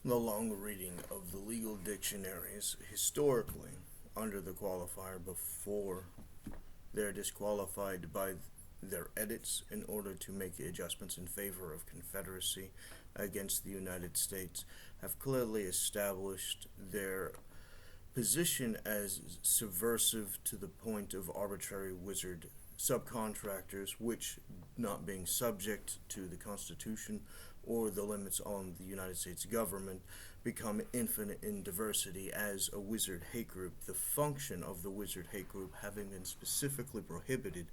The long reading of the legal dictionaries historically under the qualifier before they're disqualified by their edits in order to make the adjustments in favor of Confederacy against the United States have clearly established their position as subversive to the point of arbitrary wizard subcontractors, which, not being subject to the Constitution or the limits on the United States government, become infinite in diversity as a wizard hate group, the function of the wizard hate group having been specifically prohibited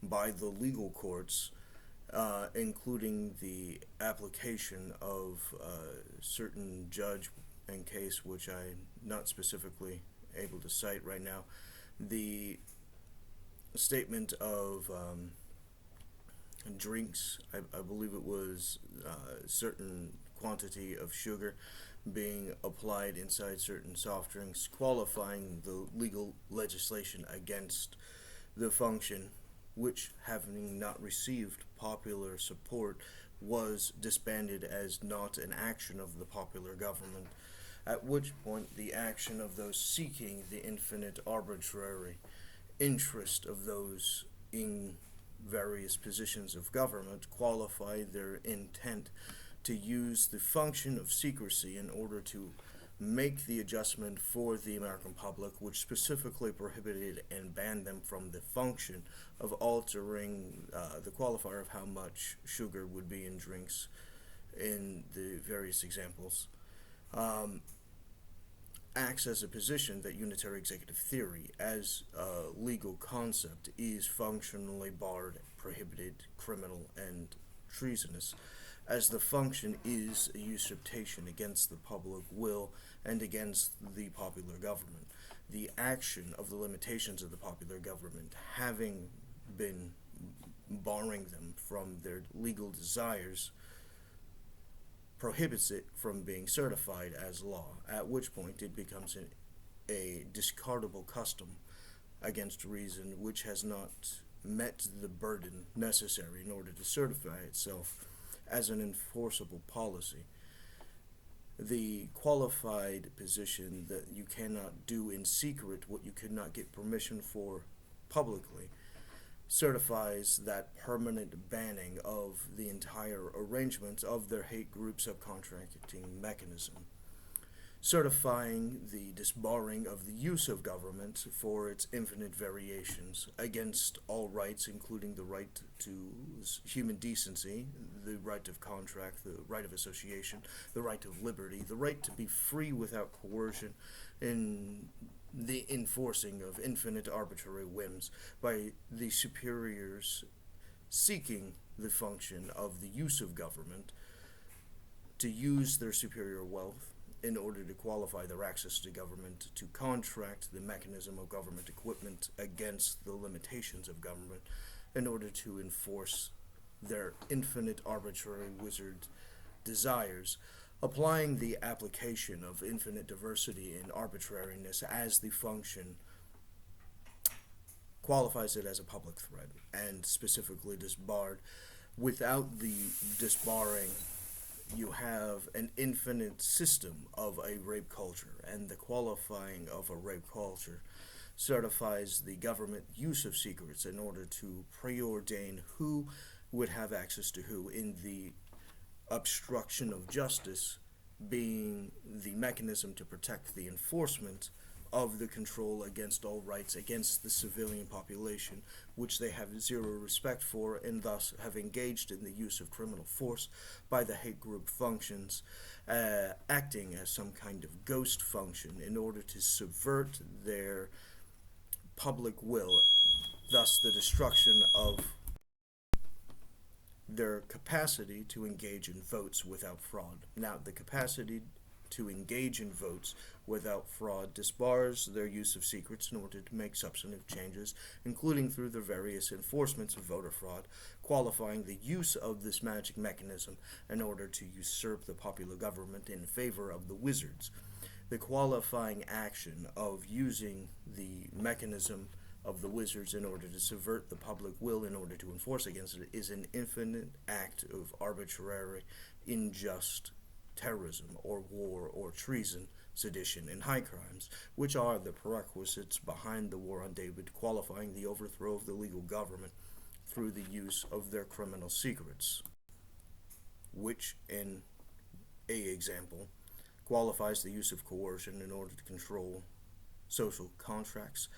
by the legal courts, including the application of certain judge and case, which I'm not specifically able to cite right now, the statement of drinks. I believe it was a certain quantity of sugar being applied inside certain soft drinks, qualifying the legal legislation against the function, which, having not received popular support, was disbanded as not an action of the popular government, at which point the action of those seeking the infinite arbitrary interest of those in various positions of government qualify their intent to use the function of secrecy in order to make the adjustment for the American public, which specifically prohibited and banned them from the function of altering the qualifier of how much sugar would be in drinks in the various examples. Acts as a position that unitary executive theory as a legal concept is functionally barred, prohibited, criminal, and treasonous, as the function is a usurpation against the public will and against the popular government. The action of the limitations of the popular government having been barring them from their legal desires prohibits it from being certified as law, at which point it becomes a discardable custom against reason, which has not met the burden necessary in order to certify itself as an enforceable policy. The qualified position that you cannot do in secret what you could not get permission for publicly certifies that permanent banning of the entire arrangement of their hate group subcontracting mechanism, certifying the disbarring of the use of government for its infinite variations against all rights, including the right to human decency, the right of contract, the right of association, the right of liberty, the right to be free without coercion, in the enforcing of infinite arbitrary whims by the superiors seeking the function of the use of government to use their superior wealth in order to qualify their access to government, to contract the mechanism of government equipment against the limitations of government in order to enforce their infinite arbitrary wizard desires, applying the application of infinite diversity and arbitrariness as the function qualifies it as a public threat and specifically disbarred. Without the disbarring, you have an infinite system of a rape culture, and the qualifying of a rape culture certifies the government use of secrets in order to preordain who would have access to who, in the obstruction of justice being the mechanism to protect the enforcement of the control against all rights against the civilian population, which they have zero respect for, and thus have engaged in the use of criminal force by the hate group functions, acting as some kind of ghost function in order to subvert their public will, thus the destruction of their capacity to engage in votes without fraud. Now, the capacity to engage in votes without fraud disbars their use of secrets in order to make substantive changes, including through the various enforcements of voter fraud, qualifying the use of this magic mechanism in order to usurp the popular government in favor of the wizards. The qualifying action of using the mechanism of the wizards in order to subvert the public will in order to enforce against it is an infinite act of arbitrary, unjust terrorism or war or treason, sedition, and high crimes, which are the prerequisites behind the war on David, qualifying the overthrow of the legal government through the use of their criminal secrets, which, in a example, qualifies the use of coercion in order to control social contracts,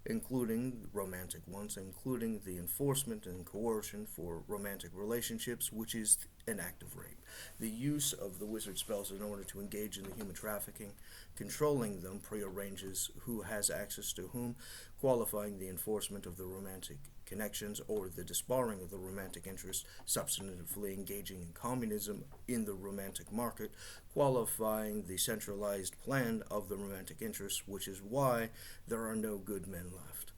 including romantic ones, including the enforcement and coercion for romantic relationships, which is an act of rape. The use of the wizard spells in order to engage in the human trafficking, controlling them prearranges who has access to whom, qualifying the enforcement of the romantic connections or the disbarring of the romantic interest, substantively engaging in communism in the romantic market, qualifying the centralized plan of the romantic interest, which is why there are no good men left.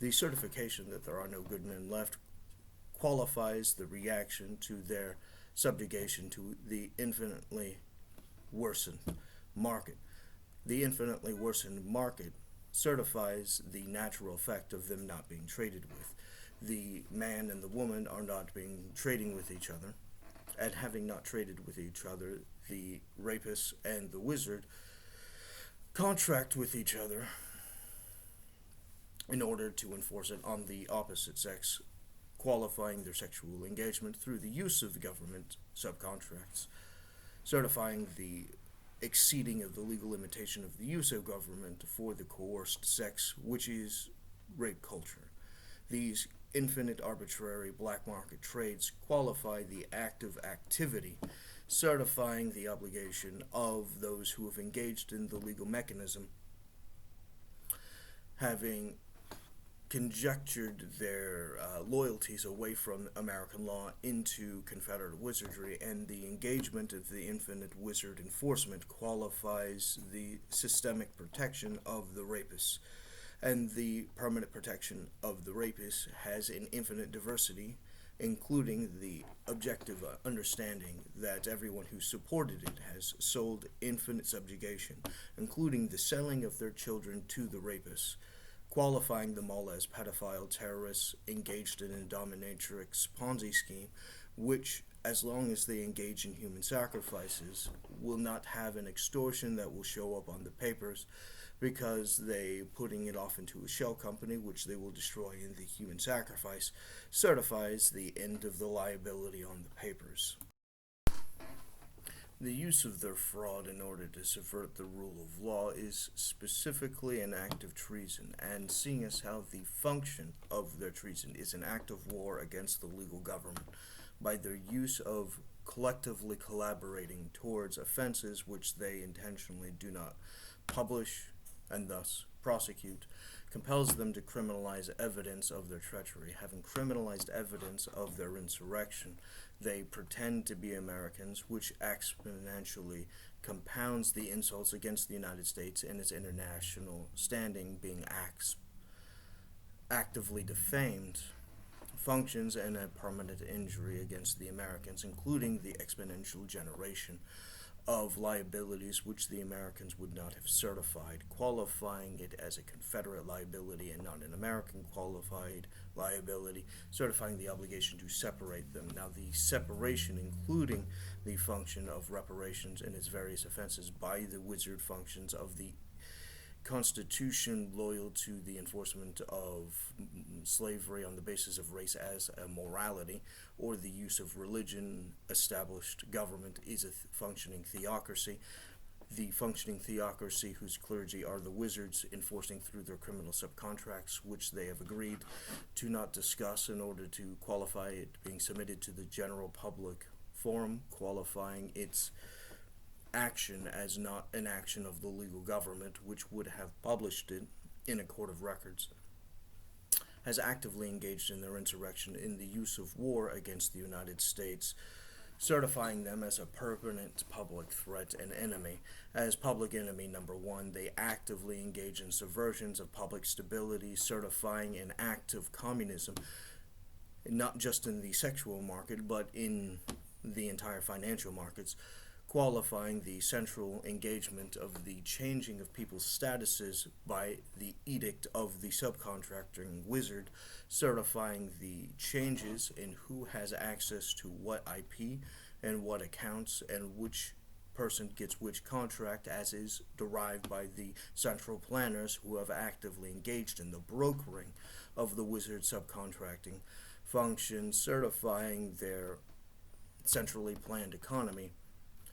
The certification that there are no good men left qualifies the reaction to their subjugation to the infinitely worsened market. The infinitely worsened market certifies the natural effect of them not being traded with. The man and the woman are not trading with each other, and having not traded with each other, the rapist and the wizard contract with each other in order to enforce it on the opposite sex, qualifying their sexual engagement through the use of the government subcontracts, certifying the exceeding of the legal limitation of the use of government for the coerced sex, which is rape culture. These infinite arbitrary black market trades qualify the act of activity, certifying the obligation of those who have engaged in the legal mechanism, having conjectured their loyalties away from American law into Confederate wizardry, and the engagement of the infinite wizard enforcement qualifies the systemic protection of the rapists. And the permanent protection of the rapist has an infinite diversity, including the objective understanding that everyone who supported it has sold infinite subjugation, including the selling of their children to the rapists, qualifying them all as pedophile terrorists engaged in a dominatrix Ponzi scheme, which, as long as they engage in human sacrifices, will not have an extortion that will show up on the papers, because they putting it off into a shell company, which they will destroy in the human sacrifice, certifies the end of the liability on the papers. The use of their fraud in order to subvert the rule of law is specifically an act of treason, and seeing as how the function of their treason is an act of war against the legal government, by their use of collectively collaborating towards offenses which they intentionally do not publish and thus prosecute, compels them to criminalize evidence of their treachery. Having criminalized evidence of their insurrection, they pretend to be Americans, which exponentially compounds the insults against the United States and its international standing, being actively defamed, functions in a permanent injury against the Americans, including the exponential generation of liabilities which the Americans would not have certified, qualifying it as a Confederate liability and not an American qualified liability, certifying the obligation to separate them. Now, the separation, including the function of reparations and its various offenses by the wizard functions of the Constitution, loyal to the enforcement of slavery on the basis of race as a morality, or the use of religion, established government is a functioning theocracy. The functioning theocracy whose clergy are the wizards enforcing through their criminal subcontracts, which they have agreed to not discuss in order to qualify it being submitted to the general public forum, qualifying its action as not an action of the legal government, which would have published it in a court of records, has actively engaged in their insurrection in the use of war against the United States, certifying them as a permanent public threat and enemy. As public enemy number one, they actively engage in subversions of public stability, certifying an act of communism, not just in the sexual market, but in the entire financial markets, qualifying the central engagement of the changing of people's statuses by the edict of the subcontracting wizard, certifying the changes in who has access to what IP and what accounts and which person gets which contract, as is derived by the central planners who have actively engaged in the brokering of the wizard subcontracting function, certifying their centrally planned economy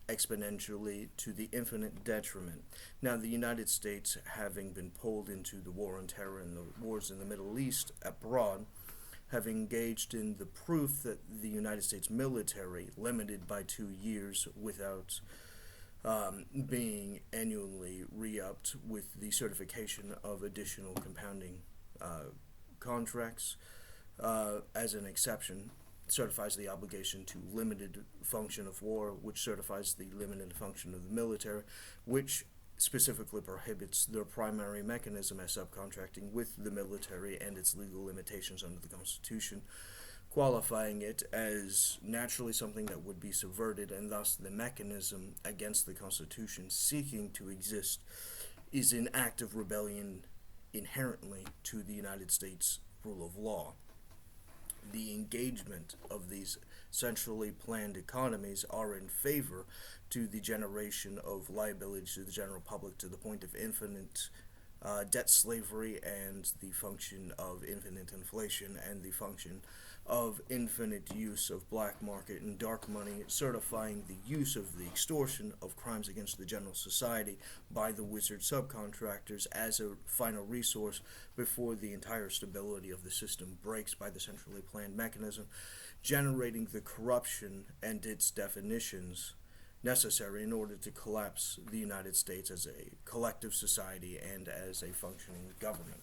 exponentially to the infinite detriment. Now, the United States, having been pulled into the war on terror and the wars in the Middle East abroad, have engaged in the proof that the United States military, limited by 2 years without being annually re-upped with the certification of additional compounding contracts as an exception, certifies the obligation to limited function of war, which certifies the limited function of the military, which specifically prohibits their primary mechanism as subcontracting with the military and its legal limitations under the Constitution, qualifying it as naturally something that would be subverted, and thus the mechanism against the Constitution seeking to exist is in active rebellion inherently to the United States rule of law. The engagement of these centrally planned economies are in favor to the generation of liability to the general public to the point of infinite debt slavery and the function of infinite inflation and the function of infinite use of black market and dark money, certifying the use of the extortion of crimes against the general society by the wizard subcontractors as a final resource before the entire stability of the system breaks by the centrally planned mechanism, generating the corruption and its definitions necessary in order to collapse the United States as a collective society and as a functioning government.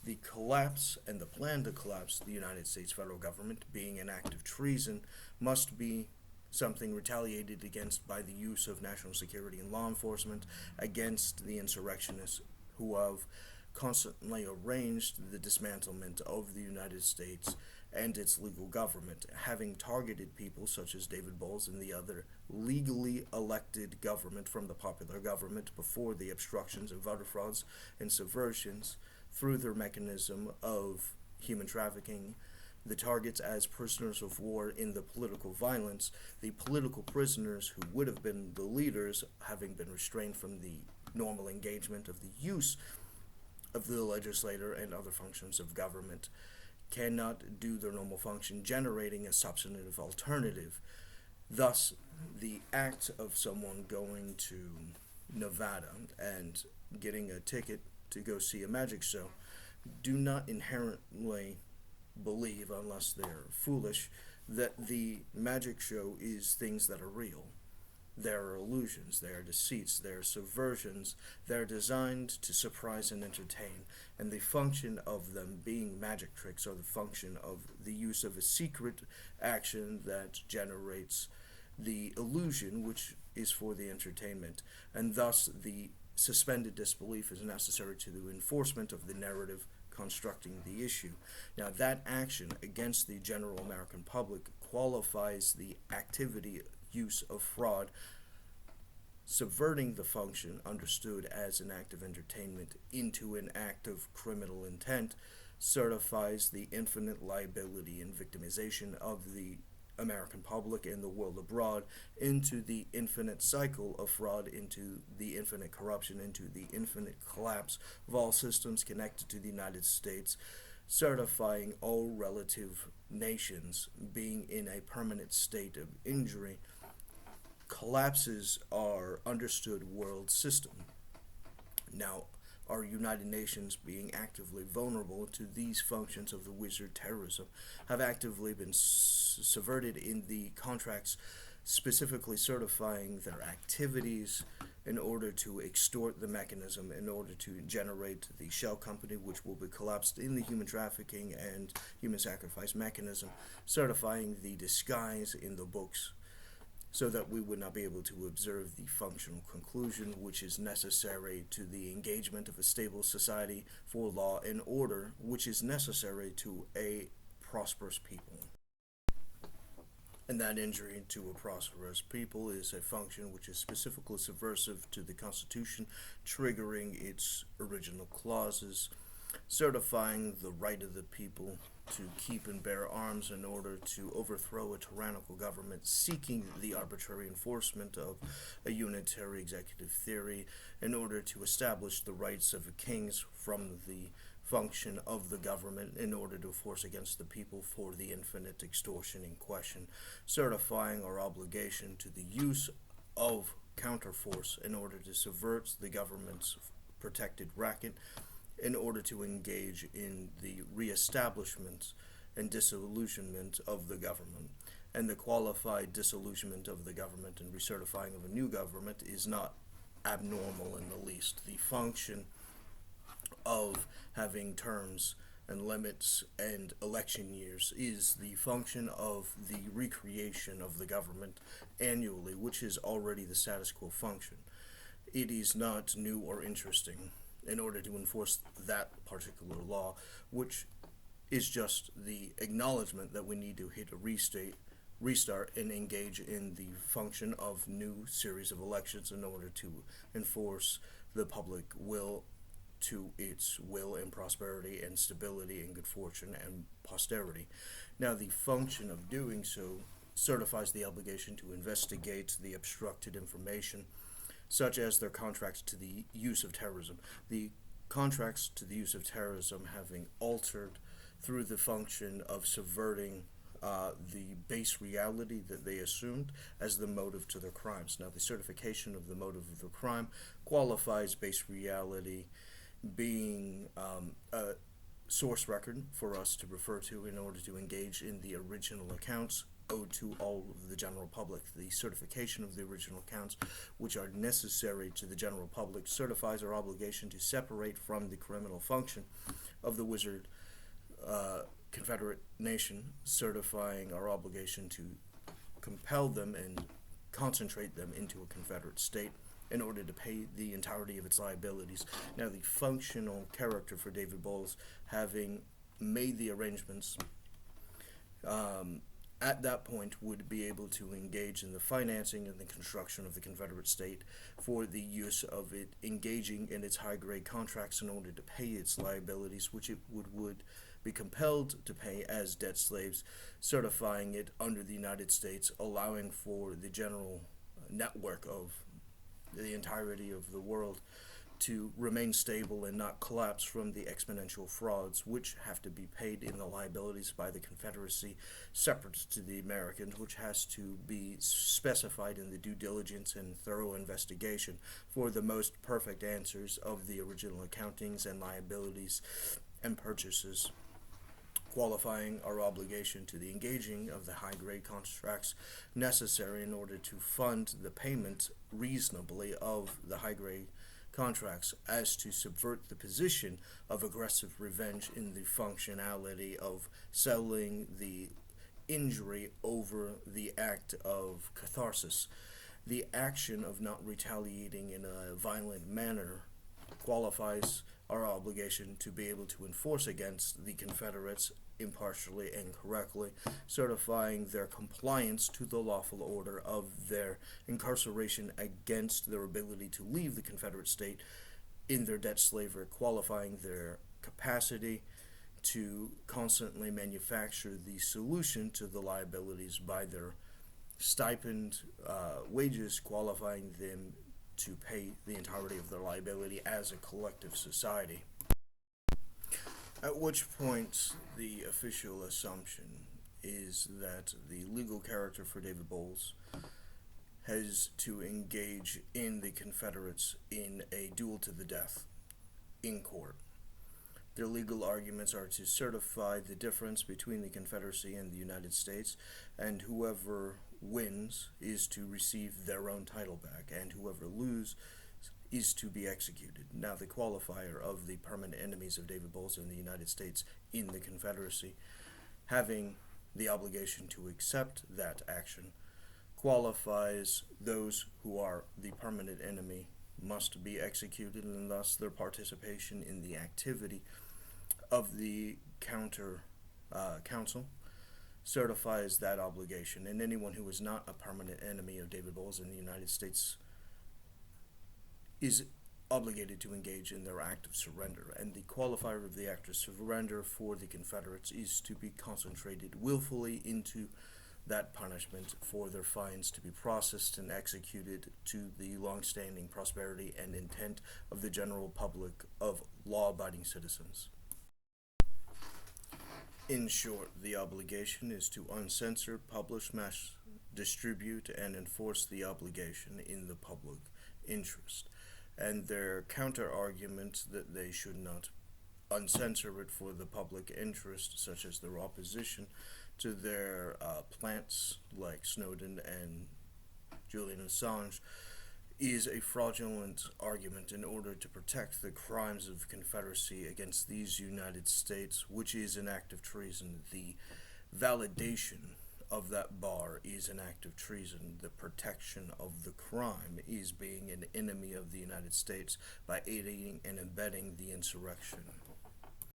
The collapse and the plan to collapse the United States federal government, being an act of treason, must be something retaliated against by the use of national security and law enforcement against the insurrectionists who have constantly arranged the dismantlement of the United States and its legal government, having targeted people such as David Bowles and the other legally elected government from the popular government before the obstructions and voter frauds and subversions through their mechanism of human trafficking, the targets as prisoners of war in the political violence, the political prisoners who would have been the leaders having been restrained from the normal engagement of the use of the legislator and other functions of government, cannot do their normal function, generating a substantive alternative. Thus, the act of someone going to Nevada and getting a ticket to go see a magic show do not inherently believe, unless they're foolish, that the magic show is things that are real. There are illusions, there are deceits, there are subversions, they're designed to surprise and entertain, and the function of them being magic tricks are the function of the use of a secret action that generates the illusion, which is for the entertainment, and thus the suspended disbelief is necessary to the enforcement of the narrative constructing the issue. Now, that action against the general American public qualifies the activity use of fraud, subverting the function understood as an act of entertainment into an act of criminal intent, certifies the infinite liability and victimization of the American public and the world abroad into the infinite cycle of fraud, into the infinite corruption, into the infinite collapse of all systems connected to the United States, certifying all relative nations being in a permanent state of injury, collapses our understood world system. Now, our United Nations, being actively vulnerable to these functions of the wizard terrorism, have actively been subverted in the contracts specifically certifying their activities in order to extort the mechanism, in order to generate the shell company, which will be collapsed in the human trafficking and human sacrifice mechanism, certifying the disguise in the books, so that we would not be able to observe the functional conclusion which is necessary to the engagement of a stable society for law and order, which is necessary to a prosperous people. And that injury to a prosperous people is a function which is specifically subversive to the Constitution, triggering its original clauses, certifying the right of the people to keep and bear arms in order to overthrow a tyrannical government seeking the arbitrary enforcement of a unitary executive theory in order to establish the rights of kings from the function of the government in order to force against the people for the infinite extortion in question, certifying our obligation to the use of counterforce in order to subvert the government's protected racket in order to engage in the reestablishment and disillusionment of the government. And the qualified disillusionment of the government and recertifying of a new government is not abnormal in the least. The function of having terms and limits and election years is the function of the recreation of the government annually, which is already the status quo function. It is not new or interesting in order to enforce that particular law, which is just the acknowledgement that we need to hit a restart and engage in the function of new series of elections in order to enforce the public will to its will and prosperity and stability and good fortune and posterity. Now, the function of doing so certifies the obligation to investigate the obstructed information, such as their contracts to the use of terrorism. The contracts to the use of terrorism having altered through the function of subverting the base reality that they assumed as the motive to their crimes. Now, the certification of the motive of the crime qualifies base reality being a source record for us to refer to in order to engage in the original accounts owed to all of the general public. The certification of the original accounts, which are necessary to the general public, certifies our obligation to separate from the criminal function of the wizard Confederate nation, certifying our obligation to compel them and concentrate them into a Confederate state in order to pay the entirety of its liabilities. Now, the functional character for David Bowles, having made the arrangements at that point, would be able to engage in the financing and the construction of the Confederate state for the use of it engaging in its high-grade contracts in order to pay its liabilities, which it would be compelled to pay as debt slaves, certifying it under the United States, allowing for the general network of the entirety of the world to remain stable and not collapse from the exponential frauds which have to be paid in the liabilities by the Confederacy separate to the Americans, which has to be specified in the due diligence and thorough investigation for the most perfect answers of the original accountings and liabilities and purchases, qualifying our obligation to the engaging of the high-grade contracts necessary in order to fund the payment reasonably of the high-grade contracts as to subvert the position of aggressive revenge in the functionality of settling the injury over the act of catharsis. The action of not retaliating in a violent manner qualifies our obligation to be able to enforce against the Confederates impartially and correctly, certifying their compliance to the lawful order of their incarceration against their ability to leave the Confederate state in their debt slavery, qualifying their capacity to constantly manufacture the solution to the liabilities by their stipend wages, qualifying them to pay the entirety of their liability as a collective society. At which point, the official assumption is that the legal character for David Bowles has to engage in the Confederates in a duel to the death in court. Their legal arguments are to certify the difference between the Confederacy and the United States, and whoever wins is to receive their own title back, and whoever loses is to be executed. Now, the qualifier of the permanent enemies of David Bowles in the United States in the Confederacy, having the obligation to accept that action, qualifies those who are the permanent enemy must be executed, and thus their participation in the activity of the counter council certifies that obligation. And anyone who is not a permanent enemy of David Bowles in the United States is obligated to engage in their act of surrender, and the qualifier of the act of surrender for the Confederates is to be concentrated willfully into that punishment for their fines to be processed and executed to the long-standing prosperity and intent of the general public of law-abiding citizens. In short, the obligation is to uncensor, publish, mass distribute, and enforce the obligation in the public interest. And their counter-argument that they should not uncensor it for the public interest, such as their opposition to their plants like Snowden and Julian Assange, is a fraudulent argument in order to protect the crimes of Confederacy against these United States, which is an act of treason. The validation of that bar is an act of treason. The protection of the crime is being an enemy of the United States by aiding and abetting the insurrection.